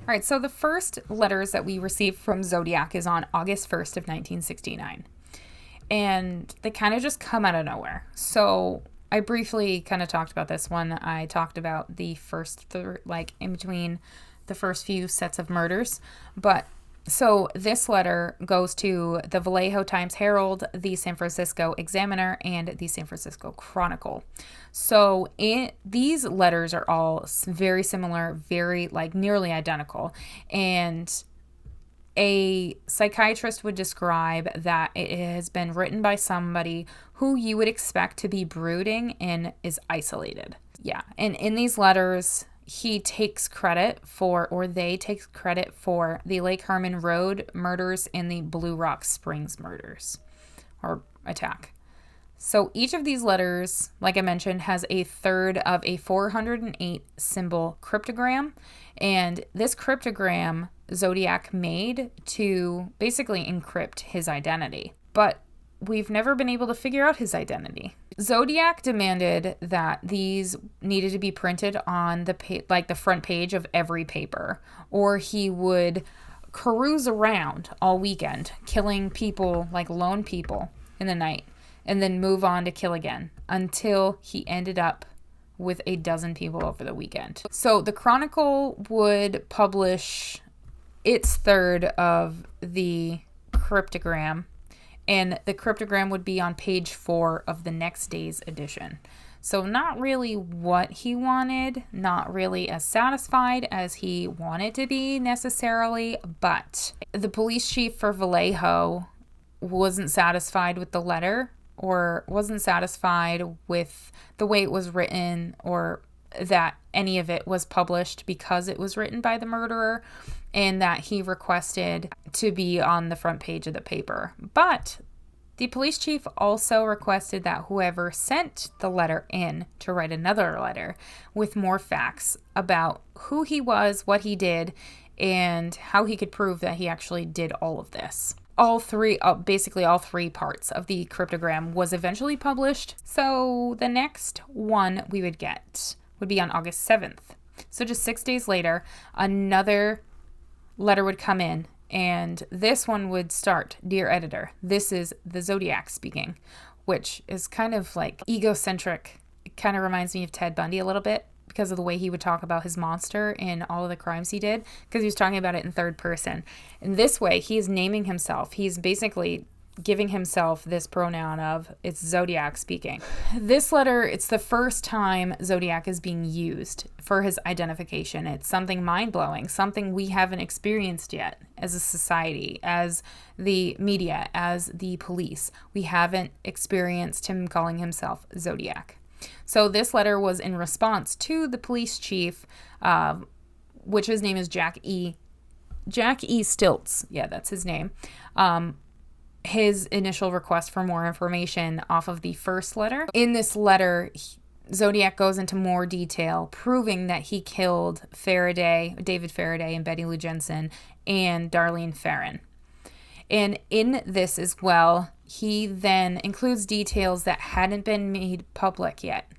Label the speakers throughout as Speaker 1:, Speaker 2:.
Speaker 1: All right, so the first letters that we received from Zodiac is on August 1st of 1969. And they kind of just come out of nowhere. So I briefly kind of talked about this when I talked about the first, in between the first few sets of murders. But so this letter goes to the Vallejo Times-Herald, the San Francisco Examiner, and the San Francisco Chronicle. So these letters are all very similar, very nearly identical. And a psychiatrist would describe that it has been written by somebody who you would expect to be brooding and is isolated. Yeah. And in these letters, he takes credit for, or they take credit for, the Lake Herman Road murders and the Blue Rock Springs murders or attack. So each of these letters, like I mentioned, has a third of a 408 symbol cryptogram. And this cryptogram Zodiac made to basically encrypt his identity. But we've never been able to figure out his identity. Zodiac demanded that these needed to be printed on the front page of every paper, or he would carouse around all weekend, killing people, lone people in the night, and then move on to kill again until he ended up with a dozen people over the weekend. So the Chronicle would publish its third of the cryptogram, and the cryptogram would be on page 4 of the next day's edition. So not really what he wanted, not really as satisfied as he wanted to be necessarily, but the police chief for Vallejo wasn't satisfied with the letter, or wasn't satisfied with the way it was written, or that any of it was published because it was written by the murderer, and that he requested to be on the front page of the paper. But the police chief also requested that whoever sent the letter in to write another letter with more facts about who he was, what he did, and how he could prove that he actually did all of this. Basically all three parts of the cryptogram was eventually published. So the next one we would get would be on August 7th. So just 6 days later, another letter would come in, and this one would start, "Dear editor, this is the Zodiac speaking," which is kind of egocentric. It kind of reminds me of Ted Bundy a little bit because of the way he would talk about his monster and all of the crimes he did, because he was talking about it in third person. In this way, he is naming himself. He's basically giving himself this pronoun of, it's Zodiac speaking. This letter, it's the first time Zodiac is being used for his identification. It's something mind-blowing, something we haven't experienced yet as a society, as the media, as the police. We haven't experienced him calling himself Zodiac. So this letter was in response to the police chief, which his name is Jack E. Stilts. Yeah, that's his name. His initial request for more information off of the first letter. In this letter, Zodiac goes into more detail, proving that he killed David Faraday and Betty Lou Jensen and Darlene Ferrin. And in this as well, he then includes details that hadn't been made public yet,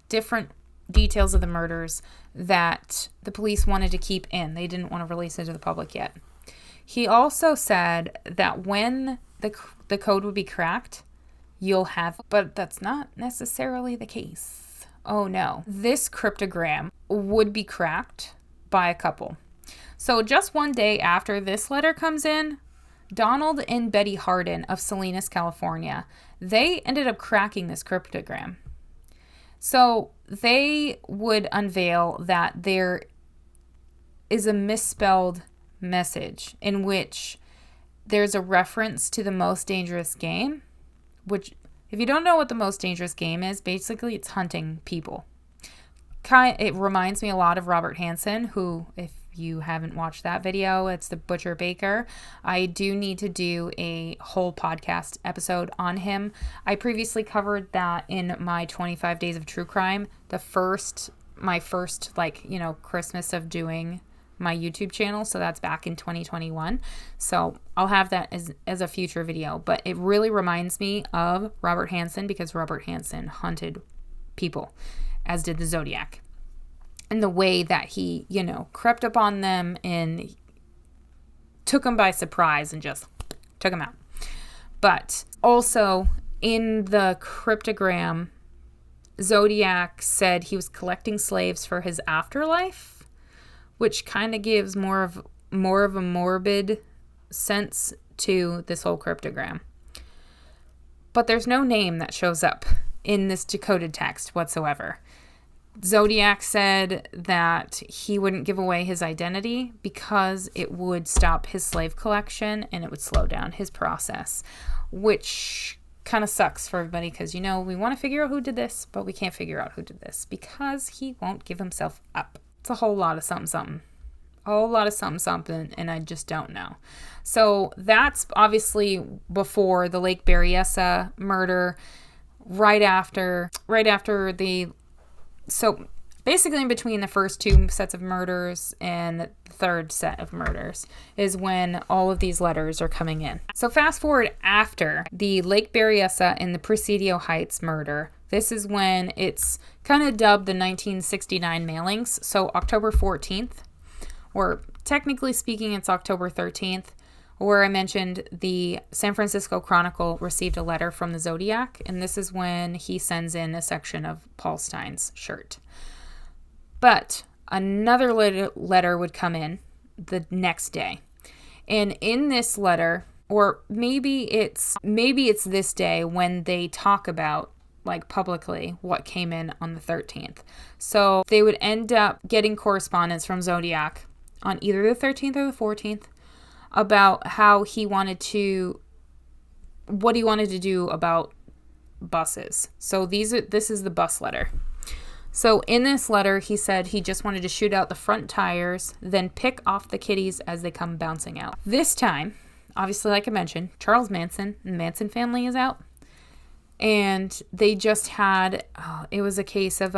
Speaker 1: different details of the murders that the police wanted to keep in. They didn't want to release it to the public yet. He also said that when the code would be cracked, but that's not necessarily the case. Oh no. This cryptogram would be cracked by a couple. So just one day after this letter comes in, Donald and Betty Hardin of Salinas, California, they ended up cracking this cryptogram. So they would unveil that there is a misspelled message in which there's a reference to the most dangerous game, which, if you don't know what the most dangerous game is, basically it's hunting people. It reminds me a lot of Robert Hansen, who, if you haven't watched that video, it's the Butcher Baker. I do need to do a whole podcast episode on him. I previously covered that in my 25 Days of True Crime, my first Christmas of doing my YouTube channel. So that's back in 2021. So I'll have that as a future video, but it really reminds me of Robert Hansen because Robert Hansen hunted people, as did the Zodiac. and the way that he, crept up on them and took them by surprise and just took them out. But also in the cryptogram, Zodiac said he was collecting slaves for his afterlife, which kind of gives more of a morbid sense to this whole cryptogram. But there's no name that shows up in this decoded text whatsoever. Zodiac said that he wouldn't give away his identity because it would stop his slave collection and it would slow down his process, which kind of sucks for everybody because, we want to figure out who did this, but we can't figure out who did this because he won't give himself up. It's a whole lot of something. A whole lot of something, and I just don't know. So that's obviously before the Lake Berryessa murder, right after so basically in between the first two sets of murders and the third set of murders is when all of these letters are coming in. So fast forward after the Lake Berryessa and the Presidio Heights murder, this is when it's kind of dubbed the 1969 mailings. So October 14th, or technically speaking, it's October 13th, where I mentioned the San Francisco Chronicle received a letter from the Zodiac, and this is when he sends in a section of Paul Stein's shirt. But another letter would come in the next day. And in this letter, or maybe it's this day when they talk about publicly what came in on the 13th. So they would end up getting correspondence from Zodiac on either the 13th or the 14th about what he wanted to do about buses. So this is the bus letter. So in this letter, he said he just wanted to shoot out the front tires, then pick off the kitties as they come bouncing out. This time, obviously, like I mentioned, Charles Manson and the Manson family is out. And they just had, it was a case of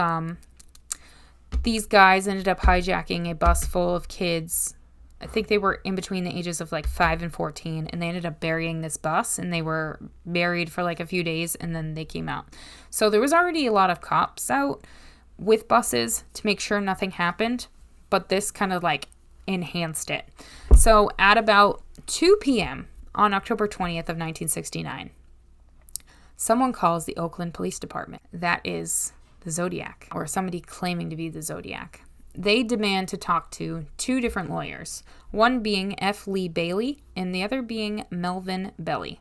Speaker 1: these guys ended up hijacking a bus full of kids. I think they were in between the ages of 5 and 14, and they ended up burying this bus, and they were buried for a few days, and then they came out. So there was already a lot of cops out with buses to make sure nothing happened, but this kind of enhanced it. So at about 2 p.m. on October 20th of 1969, someone calls the Oakland Police Department. That is the Zodiac, or somebody claiming to be the Zodiac. They demand to talk to two different lawyers, one being F. Lee Bailey and the other being Melvin Belli.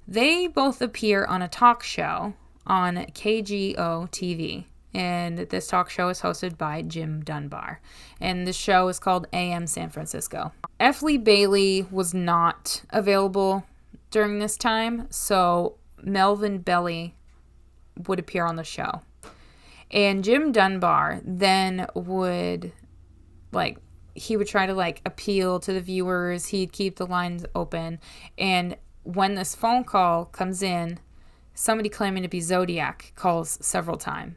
Speaker 1: They both appear on a talk show on KGO TV, and this talk show is hosted by Jim Dunbar, and the show is called AM San Francisco. F. Lee Bailey was not available during this time, so Melvin Belli would appear on the show. And Jim Dunbar then would, he would try to, appeal to the viewers. He'd keep the lines open. And when this phone call comes in, somebody claiming to be Zodiac calls several times.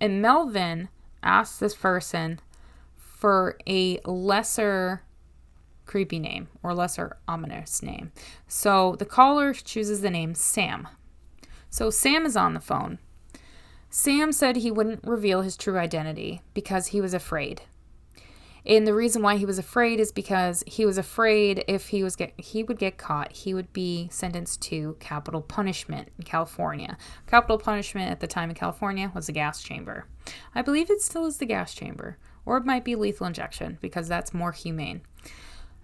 Speaker 1: And Melvin asks this person for a lesser creepy name or lesser ominous name. So the caller chooses the name Sam. So Sam is on the phone. Sam said he wouldn't reveal his true identity because he was afraid. And the reason why he was afraid is because he was afraid if he would get caught, he would be sentenced to capital punishment in California. Capital punishment at the time in California was the gas chamber. I believe it still is the gas chamber, or it might be lethal injection because that's more humane.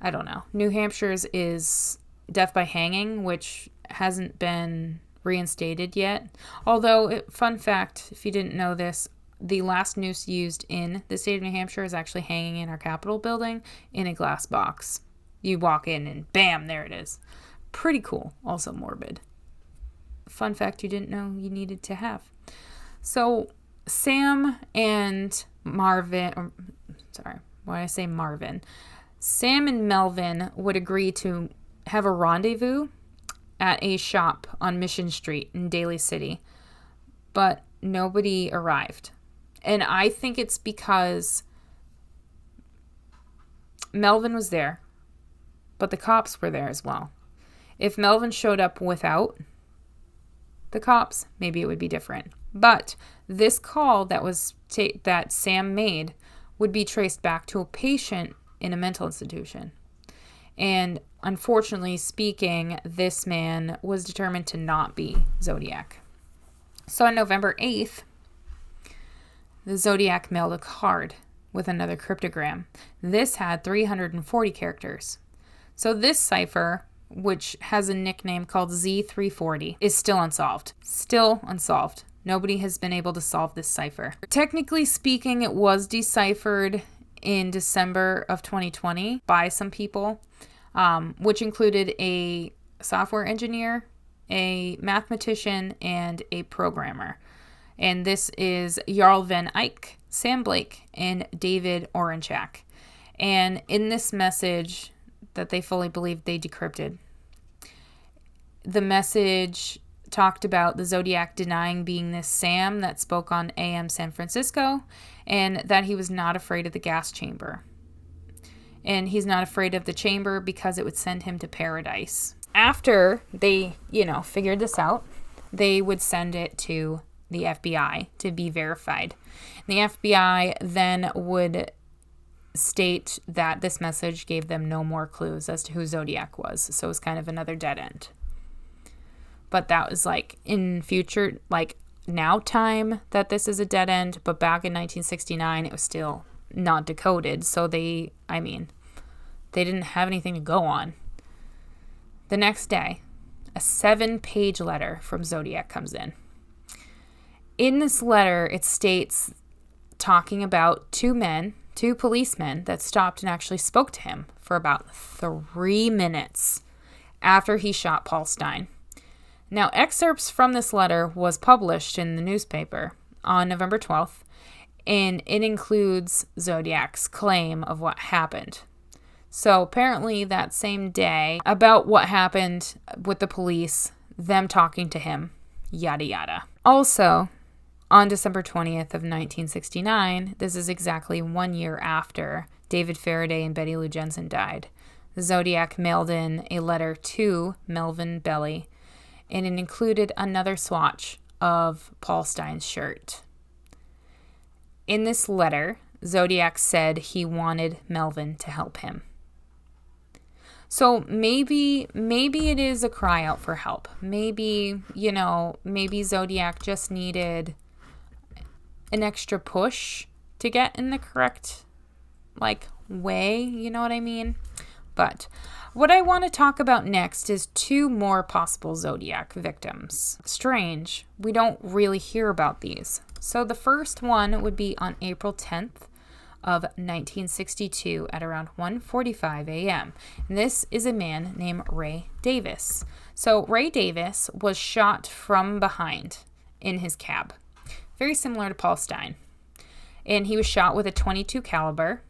Speaker 1: I don't know. New Hampshire's is death by hanging, which hasn't been reinstated yet. Although, fun fact, if you didn't know this, the last noose used in the state of New Hampshire is actually hanging in our Capitol building in a glass box. You walk in and bam, there it is. Pretty cool. Also morbid. Fun fact you didn't know you needed to have. So Sam and Marvin, Sam and Melvin would agree to have a rendezvous at a shop on Mission Street in Daly City, but nobody arrived. And I think it's because Melvin was there, but the cops were there as well. If Melvin showed up without the cops, maybe it would be different. But this call that Sam made would be traced back to a patient in a mental institution. And unfortunately speaking, this man was determined to not be Zodiac. So on November 8th, the Zodiac mailed a card with another cryptogram. This had 340 characters. So this cipher, which has a nickname called Z340, is still unsolved. Still unsolved. Nobody has been able to solve this cipher. Technically speaking, it was deciphered in December of 2020 by some people, which included a software engineer, a mathematician, and a programmer. And this is Jarl Van Eyck, Sam Blake, and David Oranchak. And in this message that they fully believed they decrypted, the message talked about the Zodiac denying being this Sam that spoke on AM San Francisco, and that he was not afraid of the gas chamber. And he's not afraid of the chamber because it would send him to paradise. After they, figured this out, they would send it to the FBI to be verified. The FBI then would state that this message gave them no more clues as to who Zodiac was. So it was kind of another dead end. But that was in future, now time that this is a dead end. But back in 1969, it was still not decoded. So they didn't have anything to go on. The next day, a 7-page letter from Zodiac comes in. In this letter, it states, talking about two policemen that stopped and actually spoke to him for about 3 minutes after he shot Paul Stine. Now, excerpts from this letter was published in the newspaper on November 12th, and it includes Zodiac's claim of what happened. So apparently that same day, about what happened with the police, them talking to him, yada yada. Also, on December 20th of 1969, this is exactly 1 year after David Faraday and Betty Lou Jensen died, the Zodiac mailed in a letter to Melvin Belly, and it included another swatch of Paul Stine's shirt. In this letter, Zodiac said he wanted Melvin to help him. So maybe it is a cry out for help. Maybe Zodiac just needed an extra push to get in the correct, way, you know what I mean? But what I want to talk about next is 2 more possible Zodiac victims. Strange, we don't really hear about these. So the first one would be on April 10th of 1962 at around 1:45 a.m. And this is a man named Ray Davis. So Ray Davis was shot from behind in his cab, very similar to Paul Stine. And he was shot with a .22 caliber,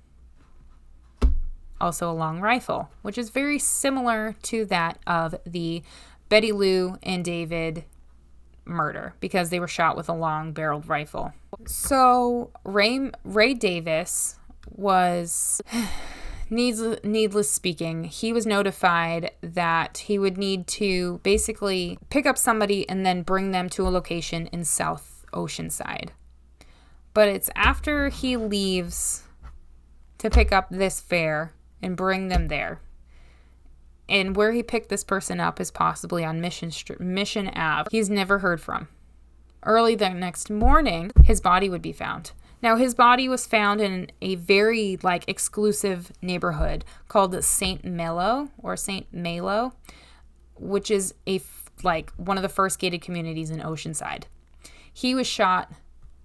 Speaker 1: also a long rifle, which is very similar to that of the Betty Lou and David murder because they were shot with a long-barreled rifle. So Ray Davis was, needless speaking, he was notified that he would need to basically pick up somebody and then bring them to a location in South Oceanside. But it's after he leaves to pick up this fare and bring them there. And where he picked this person up is possibly on Mission Ave. He's never heard from. Early the next morning, his body would be found. Now, his body was found in a very exclusive neighborhood called St. Malo, which is one of the first gated communities in Oceanside. He was shot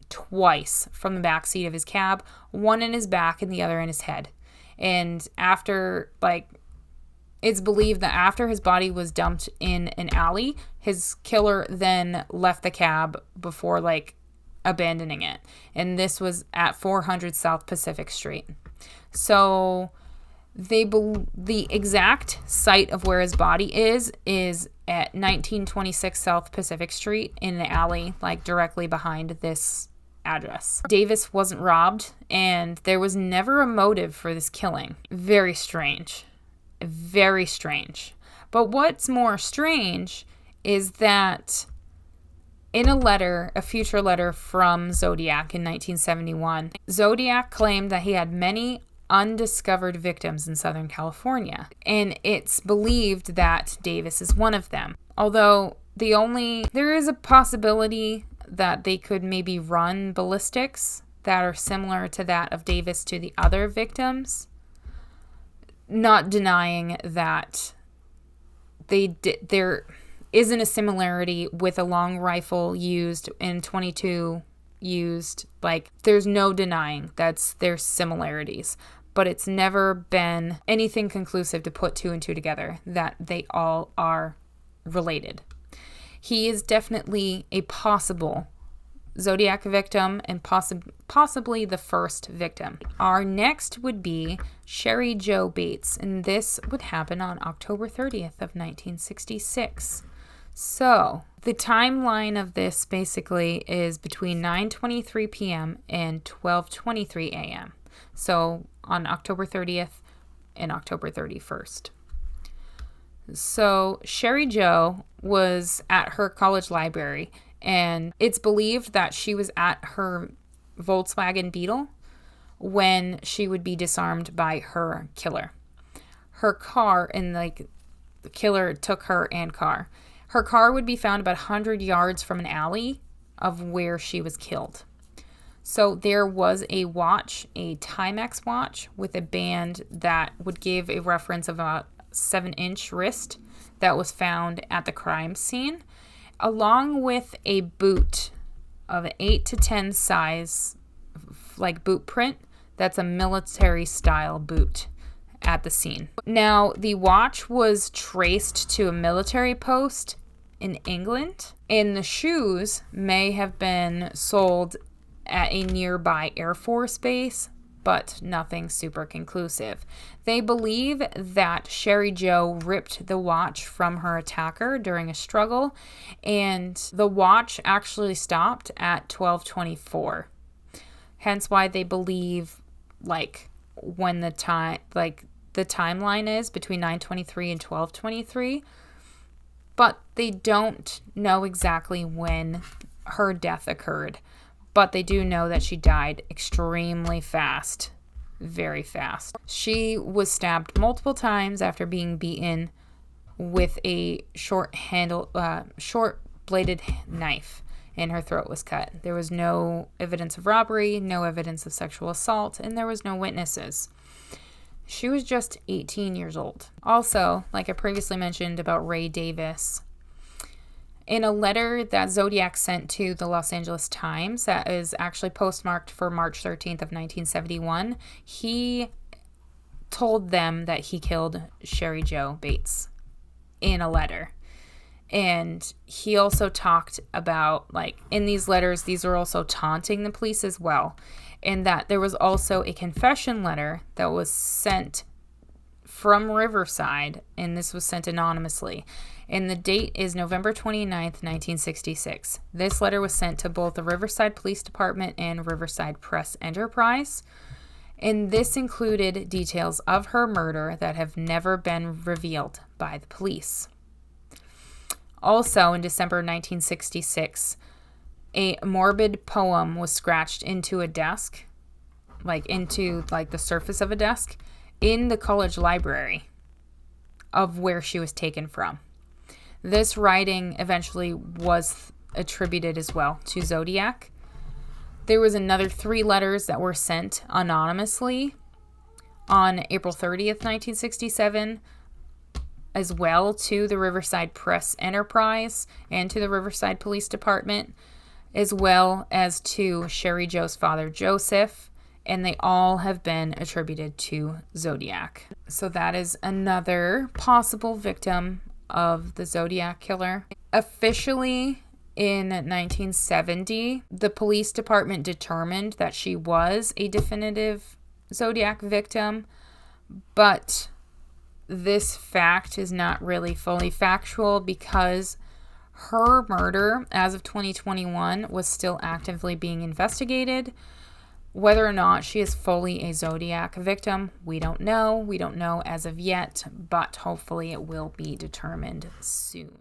Speaker 1: twice from the back seat of his cab, one in his back and the other in his head. And after it's believed that after his body was dumped in an alley, his killer then left the cab before abandoning it. And this was at 400 South Pacific Street. So the exact site of where his body is at 1926 South Pacific Street in an alley directly behind this address. Davis wasn't robbed, and there was never a motive for this killing. Very strange. Very strange. But what's more strange is that In a future letter from Zodiac in 1971, Zodiac claimed that he had many undiscovered victims in Southern California, and it's believed that Davis is one of them. Although there is a possibility that they could maybe run ballistics that are similar to that of Davis to the other victims, not denying that there isn't a similarity with a long rifle used and 22 used. Like, there's no denying there's similarities, but it's never been anything conclusive to put two and two together that they all are related. He is definitely a possible Zodiac victim and possibly the first victim. Our next would be Sherry Jo Bates, and this would happen on October 30th of 1966. So, the timeline of this basically is between 9:23 p.m. and 12:23 a.m. So, on October 30th and October 31st. So, Sherry Jo was at her college library, and it's believed that she was at her Volkswagen Beetle when she would be disarmed by her killer. Her car, and the killer took her and car. Her car would be found about 100 yards from an alley of where she was killed. So there was a watch, a Timex watch, with a band that would give a reference of about 7-inch wrist that was found at the crime scene, along with a boot of an 8 to 10 size, like boot print, that's a military style boot at the scene. Now, the watch was traced to a military post in England, and the shoes may have been sold at a nearby Air Force base, but nothing super conclusive. They believe that Sherry Jo ripped the watch from her attacker during a struggle, and the watch actually stopped at 12:24. Hence why they believe when the timeline is between 9:23 and 12:23, but they don't know exactly when her death occurred. But they do know that she died extremely fast, very fast. She was stabbed multiple times after being beaten with a short-bladed knife, and her throat was cut. There was no evidence of robbery, no evidence of sexual assault, and there was no witnesses. She was just 18 years old. Also, like I previously mentioned about Ray Davis, in a letter that Zodiac sent to the Los Angeles Times that is actually postmarked for March 13th of 1971, he told them that he killed Sherry Jo Bates in a letter. And he also talked about, in these letters, these are also taunting the police as well. And that there was also a confession letter that was sent from Riverside, and this was sent anonymously. And the date is November 29th, 1966. This letter was sent to both the Riverside Police Department and Riverside Press Enterprise. And this included details of her murder that have never been revealed by the police. Also, in December 1966, a morbid poem was scratched into a desk, into the surface of a desk, in the college library of where she was taken from. This writing eventually was attributed as well to Zodiac. There was another 3 letters that were sent anonymously on April 30th, 1967, as well to the Riverside Press Enterprise and to the Riverside Police Department, as well as to Sherry Jo's father, Joseph, and they all have been attributed to Zodiac. So that is another possible victim of the Zodiac killer. Officially, in 1970, the police department determined that she was a definitive Zodiac victim, but this fact is not really fully factual because her murder, as of 2021, was still actively being investigated. Whether or not she is fully a Zodiac victim, we don't know. We don't know as of yet, but hopefully it will be determined soon.